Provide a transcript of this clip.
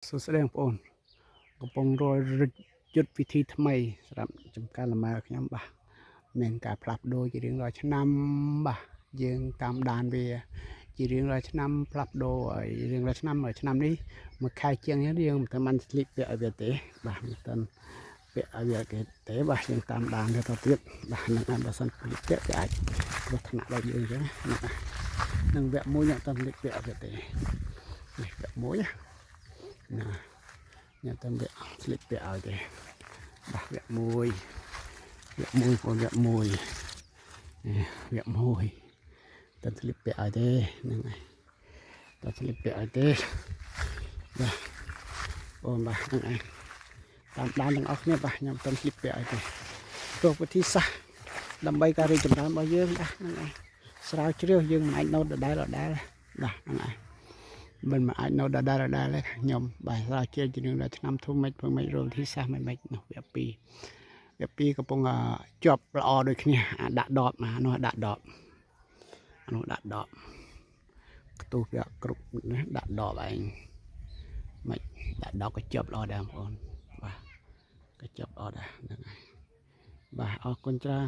សួស្តីបងប្អូនកំពុងរយយុទ្ធវិធីថ្មីសម្រាប់ចំការលម៉ើខ្ញុំបាទមានការផ្លាស់ប្ដូរជារៀងរាល់ឆ្នាំបាទយើងតាមដានវាជារៀងរាល់ឆ្នាំផ្លាស់ប្ដូរហើយរៀងរាល់ឆ្នាំនេះមួយខែជាងនេះយើងមិនទៅបានស្លៀកពាក់ឲ្យវាទេបាទមិនទៅពាក់ឲ្យវាទេបាទយើងតាមដានទៅទៀតបាទនឹងអាចបើសិនស្លៀកពាក់វាអាចគ្រោះថ្នាក់ដល់យើងអញ្ចឹងនឹងវគ្គមួយយើងទៅស្លៀកពាក់ឲ្យវាទេនេះវគ្គមួយណាញ៉ាំតាមវគ្គស្លៀកពាក់ឲ្យទេបាទវគ្គមួយបងវគ្គមួយទៅស្លៀកពាក់ឲ្យទេហ្នឹងហើយទៅស្លៀកពាក់ឲ្យទេបាទបងបាទហ្នឹងឯងតាមដានទាំងអស់គ្នាបាទខ្ញុំទៅស្លៀកពាក់ឲ្យទេទោះវិធីសាស្ត្រដើម្បីការរីកចម្រើនរបស់យើងបាទហ្នឹងឯងស្រាវជ្រាវយើងមិនអាចនៅដដែលបាទហ្នឹងឯងមិនអាចនៅដដែលទេខ្ញុំបាទស្រាវជ្រាវជារឿងដល់ឆ្នាំធំមិនធ្វើមិនរកវិធីសាស្ត្រមិននោះវាពីកំពុងជាប់ល្អដូចគ្នាដាក់ដបមកនោះដាក់ដបខ្ទុះវាគ្រប់ណាដាក់ដបឯងមិនដាក់ដបក៏ជាប់ល្អដែរបងប្អូនបាទក៏ជាប់ល្អដែរហ្នឹងហើយបាទអរគុណច្រើន